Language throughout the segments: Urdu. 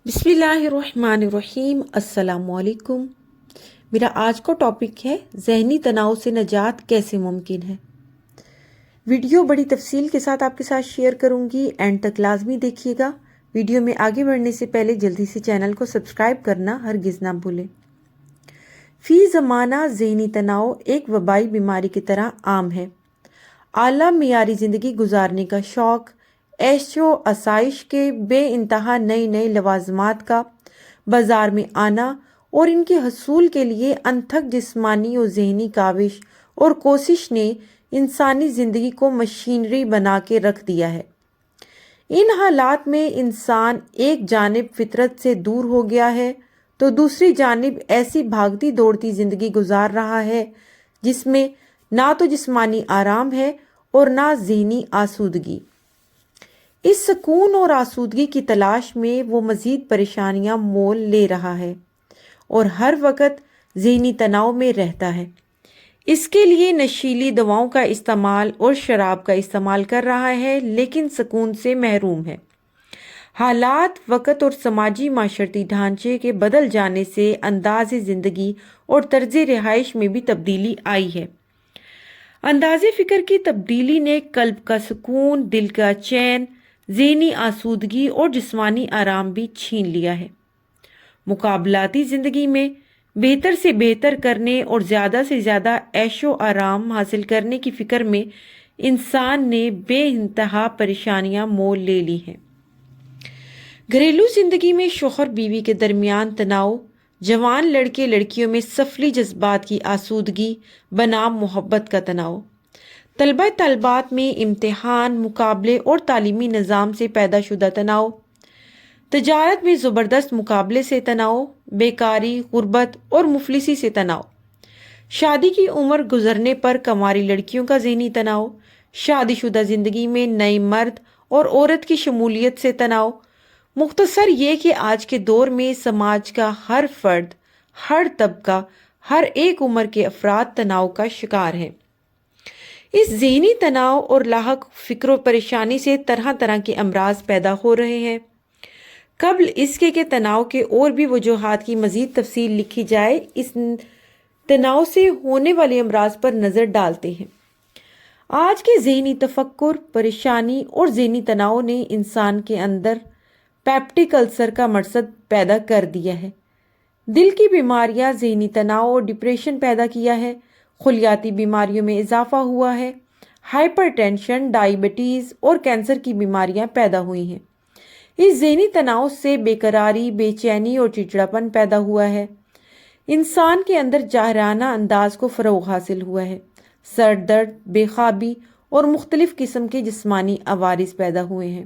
بسم اللہ الرحمن الرحیم۔ السلام علیکم۔ میرا آج کا ٹاپک ہے ذہنی تناؤ سے نجات کیسے ممکن ہے۔ ویڈیو بڑی تفصیل کے ساتھ آپ کے ساتھ شیئر کروں گی، اینڈ تک لازمی دیکھیے گا۔ ویڈیو میں آگے بڑھنے سے پہلے جلدی سے چینل کو سبسکرائب کرنا ہرگز نہ بھولیں۔ فی زمانہ ذہنی تناؤ ایک وبائی بیماری کی طرح عام ہے۔ اعلیٰ معیاری زندگی گزارنے کا شوق، عیش و آسائش کے بے انتہا نئے لوازمات کا بازار میں آنا اور ان کے حصول کے لیے انتھک جسمانی و ذہنی کاوش اور کوشش نے انسانی زندگی کو مشینری بنا کے رکھ دیا ہے۔ ان حالات میں انسان ایک جانب فطرت سے دور ہو گیا ہے تو دوسری جانب ایسی بھاگتی دوڑتی زندگی گزار رہا ہے جس میں نہ تو جسمانی آرام ہے اور نہ ذہنی آسودگی۔ اس سکون اور آسودگی کی تلاش میں وہ مزید پریشانیاں مول لے رہا ہے اور ہر وقت ذہنی تناؤ میں رہتا ہے۔ اس کے لیے نشیلی دواؤں کا استعمال اور شراب کا استعمال کر رہا ہے، لیکن سکون سے محروم ہے۔ حالات، وقت اور سماجی معاشرتی ڈھانچے کے بدل جانے سے انداز زندگی اور طرز رہائش میں بھی تبدیلی آئی ہے۔ انداز فکر کی تبدیلی نے قلب کا سکون، دل کا چین، ذہنی آسودگی اور جسمانی آرام بھی چھین لیا ہے۔ مقابلاتی زندگی میں بہتر سے بہتر کرنے اور زیادہ سے زیادہ عیش و آرام حاصل کرنے کی فکر میں انسان نے بے انتہا پریشانیاں مول لے لی ہیں۔ گھریلو زندگی میں شوہر بیوی کے درمیان تناؤ، جوان لڑکے لڑکیوں میں سفلی جذبات کی آسودگی بنام محبت کا تناؤ، طلبہ طالبات میں امتحان، مقابلے اور تعلیمی نظام سے پیدا شدہ تناؤ، تجارت میں زبردست مقابلے سے تناؤ، بیکاری، غربت اور مفلسی سے تناؤ، شادی کی عمر گزرنے پر کنواری لڑکیوں کا ذہنی تناؤ، شادی شدہ زندگی میں نئے مرد اور عورت کی شمولیت سے تناؤ۔ مختصر یہ کہ آج کے دور میں سماج کا ہر فرد، ہر طبقہ، ہر ایک عمر کے افراد تناؤ کا شکار ہیں۔ اس ذہنی تناؤ اور لاحق فکر و پریشانی سے طرح طرح کے امراض پیدا ہو رہے ہیں۔ قبل اس کے کہ تناؤ کے اور بھی وجوہات کی مزید تفصیل لکھی جائے، اس تناؤ سے ہونے والے امراض پر نظر ڈالتے ہیں۔ آج کے ذہنی تفکر، پریشانی اور ذہنی تناؤ نے انسان کے اندر پیپٹک السر کا مرض پیدا کر دیا ہے، دل کی بیماریاں، ذہنی تناؤ اور ڈپریشن پیدا کیا ہے، خلیاتی بیماریوں میں اضافہ ہوا ہے، ہائپر ٹینشن، ڈائبٹیز اور کینسر کی بیماریاں پیدا ہوئی ہیں۔ اس ذہنی تناؤ سے بے قراری، بے چینی اور چڑچڑاپن پیدا ہوا ہے۔ انسان کے اندر جاہرانہ انداز کو فروغ حاصل ہوا ہے۔ سر درد، بے خوابی اور مختلف قسم کے جسمانی عوارض پیدا ہوئے ہیں۔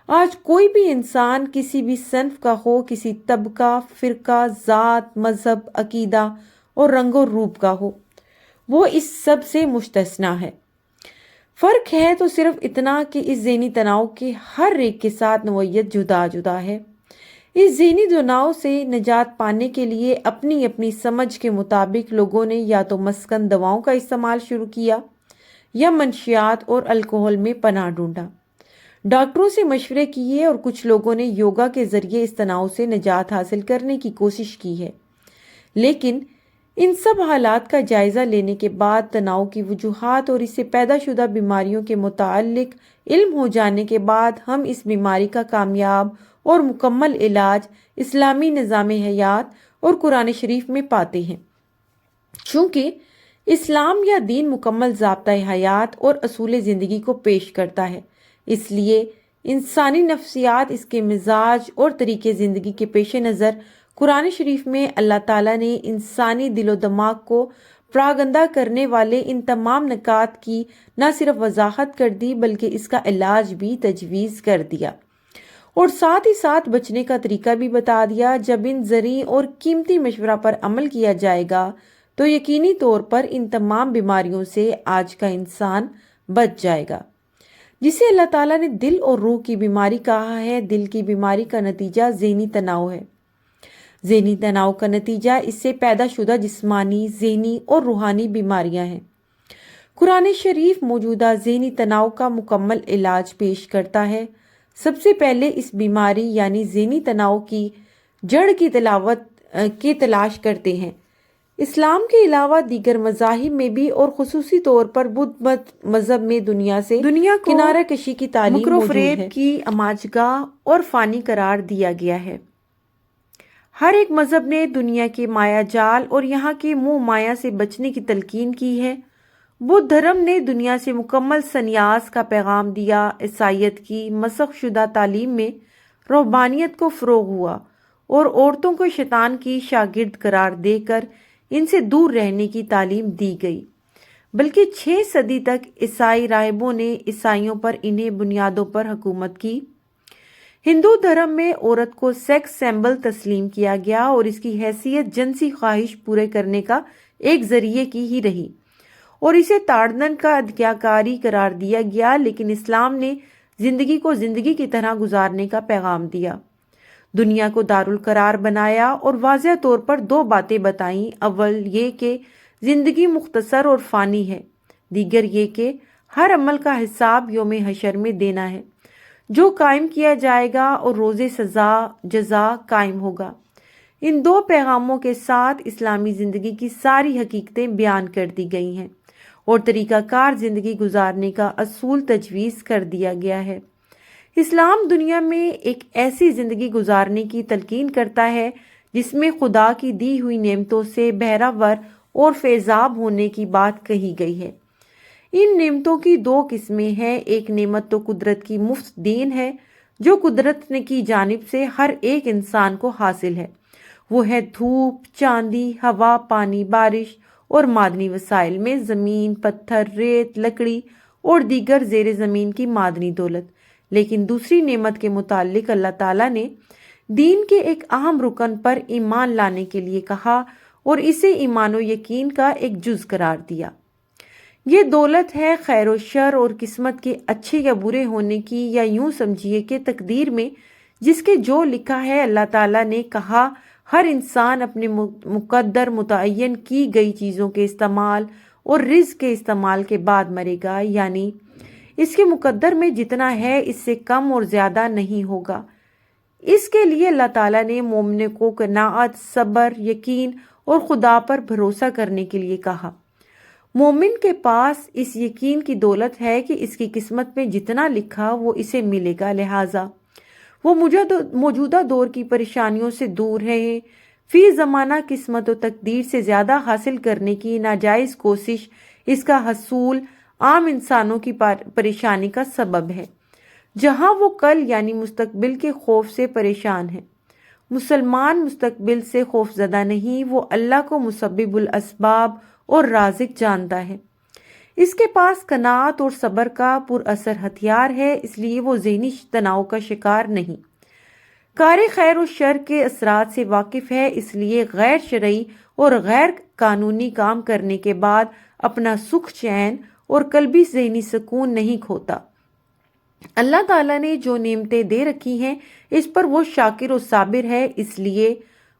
آج کوئی بھی انسان کسی بھی صنف کا ہو، کسی طبقہ، فرقہ، ذات، مذہب، عقیدہ اور رنگ و روپ کا ہو، وہ اس سب سے مستثنیٰ ہے۔ فرق ہے تو صرف اتنا کہ اس ذہنی تناؤ کے ہر ایک کے ساتھ نوعیت جدا جدا ہے۔ اس ذہنی تناؤ سے نجات پانے کے لیے اپنی اپنی سمجھ کے مطابق لوگوں نے یا تو مسکن دواؤں کا استعمال شروع کیا یا منشیات اور الکحل میں پناہ ڈھونڈا، ڈاکٹروں سے مشورے کیے اور کچھ لوگوں نے یوگا کے ذریعے اس تناؤ سے نجات حاصل کرنے کی کوشش کی ہے۔ لیکن ان سب حالات کا جائزہ لینے کے بعد، تناؤ کی وجوہات اور اس سے پیدا شدہ بیماریوں کے متعلق علم ہو جانے کے بعد، ہم اس بیماری کا کامیاب اور مکمل علاج اسلامی نظام حیات اور قرآن شریف میں پاتے ہیں۔ چونکہ اسلام یا دین مکمل ضابطۂ حیات اور اصول زندگی کو پیش کرتا ہے، اس لیے انسانی نفسیات، اس کے مزاج اور طریقے زندگی کے پیش نظر قرآن شریف میں اللہ تعالیٰ نے انسانی دل و دماغ کو پراگندہ کرنے والے ان تمام نکات کی نہ صرف وضاحت کر دی بلکہ اس کا علاج بھی تجویز کر دیا، اور ساتھ ہی ساتھ بچنے کا طریقہ بھی بتا دیا۔ جب ان زرعی اور قیمتی مشورہ پر عمل کیا جائے گا تو یقینی طور پر ان تمام بیماریوں سے آج کا انسان بچ جائے گا۔ جسے اللہ تعالیٰ نے دل اور روح کی بیماری کہا ہے، دل کی بیماری کا نتیجہ ذہنی تناؤ ہے۔ ذہنی تناؤ کا نتیجہ اس سے پیدا شدہ جسمانی، ذہنی اور روحانی بیماریاں ہیں۔ قرآن شریف موجودہ ذہنی تناؤ کا مکمل علاج پیش کرتا ہے۔ سب سے پہلے اس بیماری یعنی ذہنی تناؤ کی جڑ کی تلاش کرتے ہیں۔ اسلام کے علاوہ دیگر مذاہب میں بھی اور خصوصی طور پر بدھ مذہب میں دنیا کو کنارہ کشی کی تعلیم مکر و فریب کی اماجگاہ اور فانی قرار دیا گیا ہے۔ ہر ایک مذہب نے دنیا کے مایا جال اور یہاں کے منہ مایا سے بچنے کی تلقین کی ہے۔ بدھ دھرم نے دنیا سے مکمل سنیاس کا پیغام دیا۔ عیسائیت کی مسخ شدہ تعلیم میں روحانیت کو فروغ ہوا اور عورتوں کو شیطان کی شاگرد قرار دے کر ان سے دور رہنے کی تعلیم دی گئی، بلکہ 6 صدی تک عیسائی راہبوں نے عیسائیوں پر انہیں بنیادوں پر حکومت کی۔ ہندو دھرم میں عورت کو سیکس سمبل تسلیم کیا گیا اور اس کی حیثیت جنسی خواہش پورے کرنے کا ایک ذریعے کی ہی رہی اور اسے تاڑنن کا ادھیاکاری قرار دیا گیا، لیکن اسلام نے زندگی کو زندگی کی طرح گزارنے کا پیغام دیا، دنیا کو دارالقرار بنایا اور واضح طور پر 2 باتیں بتائیں۔ اول یہ کہ زندگی مختصر اور فانی ہے، دیگر یہ کہ ہر عمل کا حساب یوم حشر میں دینا ہے، جو قائم کیا جائے گا اور روز سزا جزا قائم ہوگا۔ ان 2 پیغاموں کے ساتھ اسلامی زندگی کی ساری حقیقتیں بیان کر دی گئی ہیں اور طریقہ کار زندگی گزارنے کا اصول تجویز کر دیا گیا ہے۔ اسلام دنیا میں ایک ایسی زندگی گزارنے کی تلقین کرتا ہے جس میں خدا کی دی ہوئی نعمتوں سے بہرہ اور فیضاب ہونے کی بات کہی گئی ہے۔ ان نعمتوں کی 2 قسمیں ہیں۔ ایک نعمت تو قدرت کی مفت دین ہے جو قدرت کی جانب سے ہر ایک انسان کو حاصل ہے، وہ ہے دھوپ، چاندی، ہوا، پانی، بارش اور معدنی وسائل میں زمین، پتھر، ریت، لکڑی اور دیگر زیر زمین کی معدنی دولت۔ لیکن دوسری نعمت کے متعلق اللہ تعالیٰ نے دین کے ایک اہم رکن پر ایمان لانے کے لیے کہا اور اسے ایمان و یقین کا ایک جز قرار دیا۔ یہ دولت ہے خیر و شر اور قسمت کے اچھے یا برے ہونے کی، یا یوں سمجھیے کہ تقدیر میں جس کے جو لکھا ہے۔ اللہ تعالیٰ نے کہا ہر انسان اپنے مقدر متعین کی گئی چیزوں کے استعمال اور رزق کے استعمال کے بعد مرے گا، یعنی اس کے مقدر میں جتنا ہے اس سے کم اور زیادہ نہیں ہوگا۔ اس کے لیے اللہ تعالیٰ نے مومن کو قناعت، صبر، یقین اور خدا پر بھروسہ کرنے کے لیے کہا۔ مومن کے پاس اس یقین کی دولت ہے کہ اس کی قسمت میں جتنا لکھا وہ اسے ملے گا، لہٰذا وہ موجودہ دور کی پریشانیوں سے دور ہے۔ فی زمانہ قسمت و تقدیر سے زیادہ حاصل کرنے کی ناجائز کوشش اس کا حصول عام انسانوں کی پریشانی کا سبب ہے، جہاں وہ کل یعنی مستقبل کے خوف سے پریشان ہے۔ مسلمان مستقبل سے خوف زدہ نہیں، وہ اللہ کو مسبب الاسباب اور رازق جانتا ہے، اس کے پاس قناعت اور صبر کا پر اثر ہتھیار ہے، اس لیے وہ ذہنی تناؤ کا شکار نہیں، کار خیر و شر کے اثرات سے واقف ہے، اس لیے غیر شرعی اور غیر قانونی کام کرنے کے بعد اپنا سکھ، چین اور قلبی ذہنی سکون نہیں کھوتا۔ اللہ تعالیٰ نے جو نعمتیں دے رکھی ہیں اس پر وہ شاکر و صابر ہے، اس لیے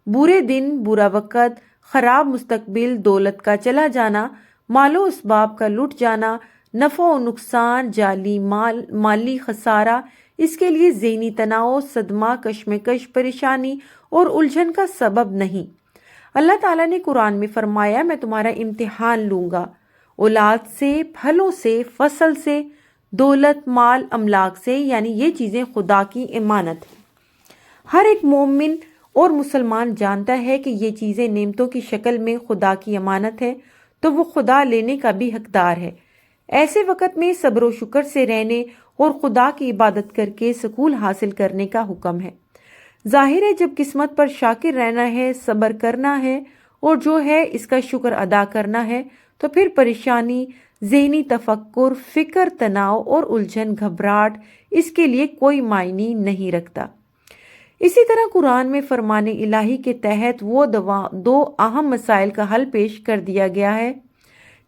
برے دن، برا وقت، خراب مستقبل، دولت کا چلا جانا، مال و اسباب کا لٹ جانا، نفع و نقصان، جعلی مالی خسارہ اس کے لیے ذہنی تناؤ، صدمہ، کشمکش، پریشانی اور الجھن کا سبب نہیں۔ اللہ تعالیٰ نے قرآن میں فرمایا میں تمہارا امتحان لوں گا، اولاد سے، پھلوں سے، فصل سے، دولت، مال، املاک سے، یعنی یہ چیزیں خدا کی امانت ہیں۔ ہر ایک مومن اور مسلمان جانتا ہے کہ یہ چیزیں نعمتوں کی شکل میں خدا کی امانت ہے، تو وہ خدا لینے کا بھی حقدار ہے۔ ایسے وقت میں صبر و شکر سے رہنے اور خدا کی عبادت کر کے سکون حاصل کرنے کا حکم ہے۔ ظاہر ہے جب قسمت پر شاکر رہنا ہے، صبر کرنا ہے اور جو ہے اس کا شکر ادا کرنا ہے، تو پھر پریشانی، ذہنی تفکر، فکر، تناؤ اور الجھن، گھبراہٹ اس کے لیے کوئی معنی نہیں رکھتا۔ اسی طرح قرآن میں فرمان الہی کے تحت وہ 2 اہم مسائل کا حل پیش کر دیا گیا ہے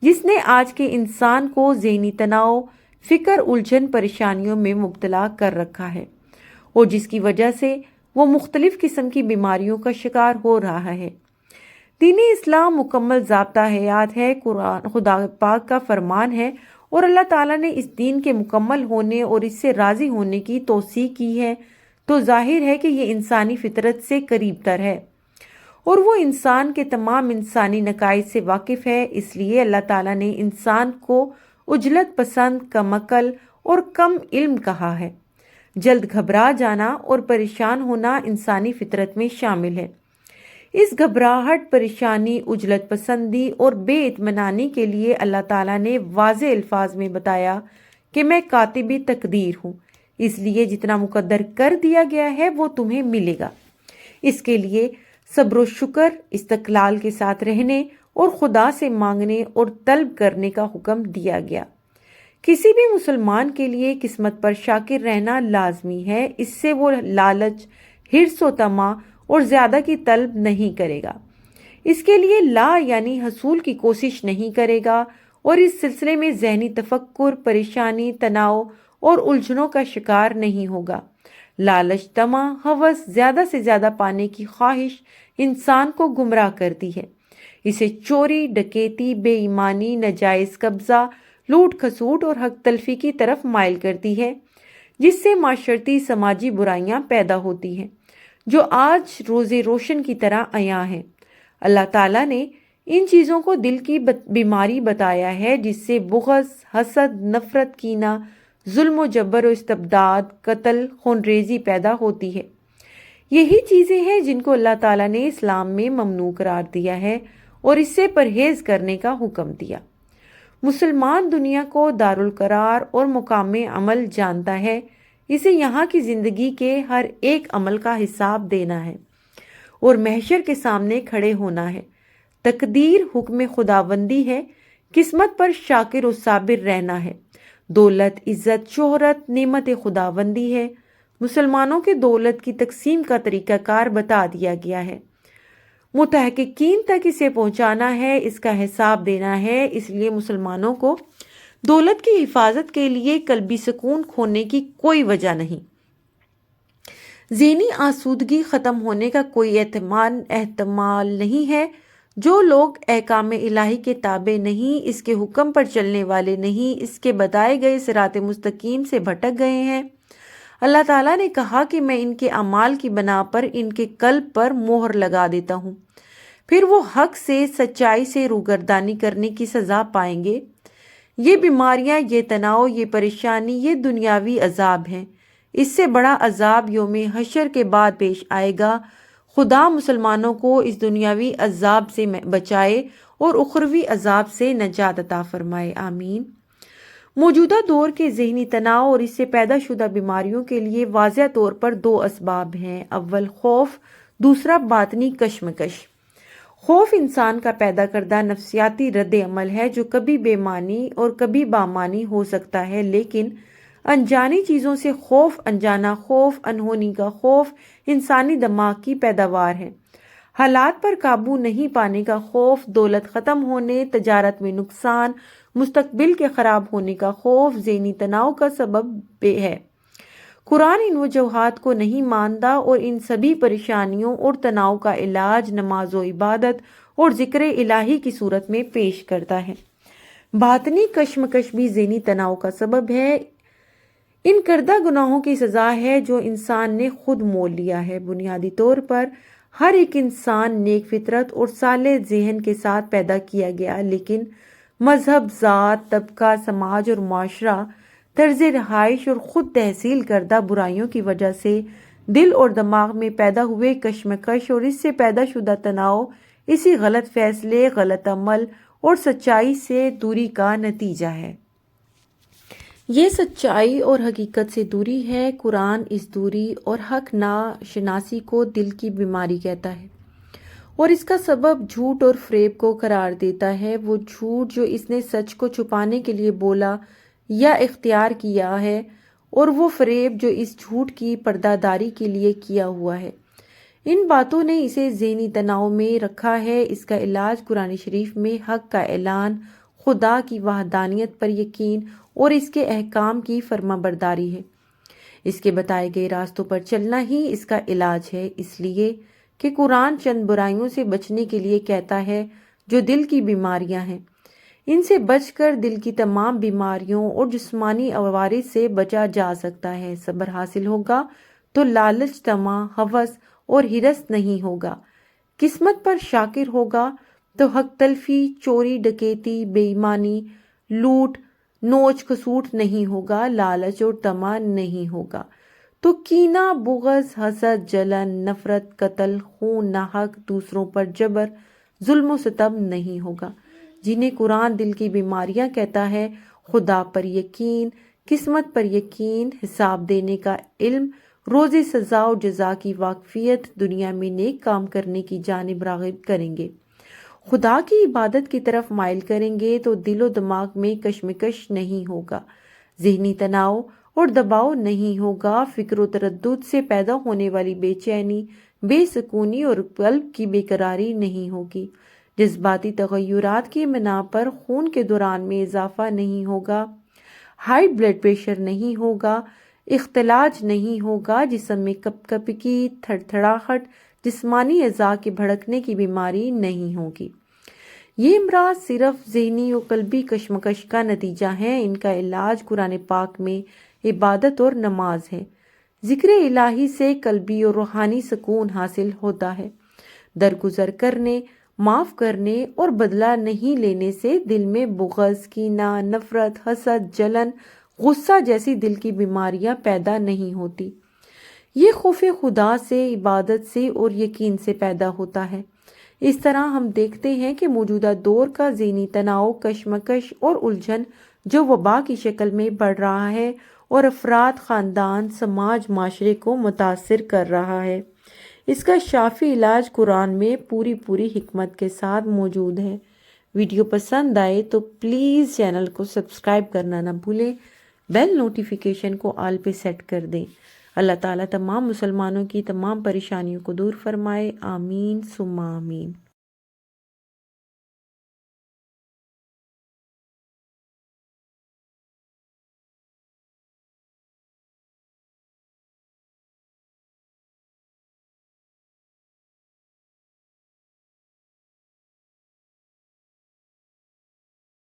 جس نے آج کے انسان کو ذہنی تناؤ، فکر، الجھن، پریشانیوں میں مبتلا کر رکھا ہے اور جس کی وجہ سے وہ مختلف قسم کی بیماریوں کا شکار ہو رہا ہے۔ دین اسلام مکمل ضابطہ حیات ہے، قرآن خدا پاک کا فرمان ہے اور اللہ تعالیٰ نے اس دین کے مکمل ہونے اور اس سے راضی ہونے کی توصیع کی ہے تو ظاہر ہے کہ یہ انسانی فطرت سے قریب تر ہے اور وہ انسان کے تمام انسانی نقائص سے واقف ہے۔ اس لیے اللہ تعالیٰ نے انسان کو عجلت پسند، کم عقل اور کم علم کہا ہے۔ جلد گھبرا جانا اور پریشان ہونا انسانی فطرت میں شامل ہے۔ اس گھبراہٹ، پریشانی، عجلت پسندی اور بے اطمینانی کے لیے اللہ تعالیٰ نے واضح الفاظ میں بتایا کہ میں کاتب تقدیر ہوں، اس لیے جتنا مقدر کر دیا گیا ہے وہ تمہیں ملے گا۔ اس کے لیے صبر و شکر، استقلال کے ساتھ رہنے اور خدا سے مانگنے اور طلب کرنے کا حکم دیا گیا۔ کسی بھی مسلمان کے لیے قسمت پر شاکر رہنا لازمی ہے، اس سے وہ لالچ، حرص و طمع اور زیادہ کی طلب نہیں کرے گا، اس کے لیے لا یعنی حصول کی کوشش نہیں کرے گا اور اس سلسلے میں ذہنی تفکر، پریشانی، تناؤ اور الجھنوں کا شکار نہیں ہوگا۔ لالچ، طمع، ہوس، زیادہ سے زیادہ پانے کی خواہش انسان کو گمراہ کرتی ہے، اسے چوری، ڈکیتی، بے ایمانی، ناجائز قبضہ، لوٹ کھسوٹ اور حق تلفی کی طرف مائل کرتی ہے، جس سے معاشرتی سماجی برائیاں پیدا ہوتی ہیں جو آج روز روشن کی طرح عیاں ہیں۔ اللہ تعالیٰ نے ان چیزوں کو دل کی بیماری بتایا ہے جس سے بغض، حسد، نفرت، کینہ، ظلم و جبر و استبداد، قتل، خونریزی پیدا ہوتی ہے۔ یہی چیزیں ہیں جن کو اللہ تعالیٰ نے اسلام میں ممنوع قرار دیا ہے اور اس سے پرہیز کرنے کا حکم دیا۔ مسلمان دنیا کو دارالقرار اور مقام عمل جانتا ہے، اسے یہاں کی زندگی کے ہر ایک عمل کا حساب دینا ہے اور محشر کے سامنے کھڑے ہونا ہے۔ تقدیر حکم خداوندی ہے، قسمت پر شاکر و صابر رہنا ہے۔ دولت، عزت، شہرت نعمت خداوندی ہے۔ مسلمانوں کے دولت کی تقسیم کا طریقہ کار بتا دیا گیا ہے، متحققین تک اسے پہنچانا ہے، اس کا حساب دینا ہے۔ اس لیے مسلمانوں کو دولت کی حفاظت کے لیے قلبی سکون کھونے کی کوئی وجہ نہیں، ذہنی آسودگی ختم ہونے کا کوئی احتمال نہیں ہے۔ جو لوگ احکام الہی کے تابع نہیں، اس کے حکم پر چلنے والے نہیں، اس کے بتائے گئے صراط مستقیم سے بھٹک گئے ہیں، اللہ تعالیٰ نے کہا کہ میں ان کے اعمال کی بنا پر ان کے قلب پر مہر لگا دیتا ہوں، پھر وہ حق سے، سچائی سے روگردانی کرنے کی سزا پائیں گے۔ یہ بیماریاں، یہ تناؤ، یہ پریشانی، یہ دنیاوی عذاب ہیں، اس سے بڑا عذاب یوم حشر کے بعد پیش آئے گا۔ خدا مسلمانوں کو اس دنیاوی عذاب سے بچائے اور اخروی عذاب سے نجات عطا فرمائے، آمین۔ موجودہ دور کے ذہنی تناؤ اور اس سے پیدا شدہ بیماریوں کے لیے واضح طور پر دو اسباب ہیں، اول خوف، دوسرا باطنی کشمکش۔ خوف انسان کا پیدا کردہ نفسیاتی رد عمل ہے جو کبھی بے معنی اور کبھی بامعنی ہو سکتا ہے، لیکن انجانی چیزوں سے خوف، انجانا خوف، انہونی کا خوف انسانی دماغ کی پیداوار ہے۔ حالات پر قابو نہیں پانے کا خوف، دولت ختم ہونے، تجارت میں نقصان، مستقبل کے خراب ہونے کا خوف ذہنی تناؤ کا سبب ہے۔ قرآن ان وجوہات کو نہیں مانتا اور ان سبھی پریشانیوں اور تناؤ کا علاج نماز و عبادت اور ذکر الہی کی صورت میں پیش کرتا ہے۔ باطنی کشمکش بھی ذہنی تناؤ کا سبب ہے۔ ان کردہ گناہوں کی سزا ہے جو انسان نے خود مول لیا ہے۔ بنیادی طور پر ہر ایک انسان نیک فطرت اور صالح ذہن کے ساتھ پیدا کیا گیا، لیکن مذہب، ذات، طبقہ، سماج اور معاشرہ، طرز رہائش اور خود تحصیل کردہ برائیوں کی وجہ سے دل اور دماغ میں پیدا ہوئے کشمکش اور اس سے پیدا شدہ تناؤ اسی غلط فیصلے، غلط عمل اور سچائی سے دوری کا نتیجہ ہے۔ یہ سچائی اور حقیقت سے دوری ہے۔ قرآن اس دوری اور حق ناشناسی کو دل کی بیماری کہتا ہے اور اس کا سبب جھوٹ اور فریب کو قرار دیتا ہے۔ وہ جھوٹ جو اس نے سچ کو چھپانے کے لیے بولا یا اختیار کیا ہے، اور وہ فریب جو اس جھوٹ کی پردہ داری کے لیے کیا ہوا ہے۔ ان باتوں نے اسے ذہنی تناؤ میں رکھا ہے۔ اس کا علاج قرآن شریف میں حق کا اعلان، خدا کی وحدانیت پر یقین اور اس کے احکام کی فرما برداری ہے۔ اس کے بتائے گئے راستوں پر چلنا ہی اس کا علاج ہے، اس لیے کہ قرآن چند برائیوں سے بچنے کے لیے کہتا ہے جو دل کی بیماریاں ہیں۔ ان سے بچ کر دل کی تمام بیماریوں اور جسمانی عوارض سے بچا جا سکتا ہے۔ صبر حاصل ہوگا تو لالچ، طمع، ہوس اور ہرس نہیں ہوگا۔ قسمت پر شاکر ہوگا تو حق تلفی، چوری، ڈکیتی، بے ایمانی، لوٹ، نوچ کھسوٹ نہیں ہوگا، لالچ اور طمع نہیں ہوگا۔ تو کینہ، بغض، حسد، جلن، نفرت، قتل، خون ناحق، دوسروں پر جبر، ظلم و ستم نہیں ہوگا۔ جنہیں قرآن دل کی بیماریاں کہتا ہے، خدا پر یقین، قسمت پر یقین، حساب دینے کا علم، روزی سزا و جزا کی واقفیت، دنیا میں نیک کام کرنے کی جانب راغب کریں گے، خدا کی عبادت کی طرف مائل کریں گے تو دل و دماغ میں کشمکش نہیں ہوگا، ذہنی تناؤ اور دباؤ نہیں ہوگا، فکر و تردد سے پیدا ہونے والی بے چینی، بے سکونی اور قلب کی بے قراری نہیں ہوگی، جذباتی تغیرات کی بنا پر خون کے دوران میں اضافہ نہیں ہوگا، ہائی بلڈ پریشر نہیں ہوگا، اختلاج نہیں ہوگا، جسم میں کپ کپکی، تھڑ تھڑاہٹ، جسمانی اعضاء کے بھڑکنے کی بیماری نہیں ہوگی۔ یہ امراض صرف ذہنی و قلبی کشمکش کا نتیجہ ہیں۔ ان کا علاج قرآن پاک میں عبادت اور نماز ہے۔ ذکر الہی سے قلبی اور روحانی سکون حاصل ہوتا ہے۔ درگزر کرنے، معاف کرنے اور بدلہ نہیں لینے سے دل میں بغض، کینہ، نفرت، حسد، جلن، غصہ جیسی دل کی بیماریاں پیدا نہیں ہوتی۔ یہ خوف خدا سے، عبادت سے اور یقین سے پیدا ہوتا ہے۔ اس طرح ہم دیکھتے ہیں کہ موجودہ دور کا ذہنی تناؤ، کشمکش اور الجھن جو وبا کی شکل میں بڑھ رہا ہے اور افراد، خاندان، سماج، معاشرے کو متاثر کر رہا ہے، اس کا شافی علاج قرآن میں پوری حکمت کے ساتھ موجود ہے۔ ویڈیو پسند آئے تو پلیز چینل کو سبسکرائب کرنا نہ بھولیں، بیل نوٹیفیکیشن کو آل پہ سیٹ کر دیں۔ اللہ تعالیٰ تمام مسلمانوں کی تمام پریشانیوں کو دور فرمائے، آمین ثم آمین۔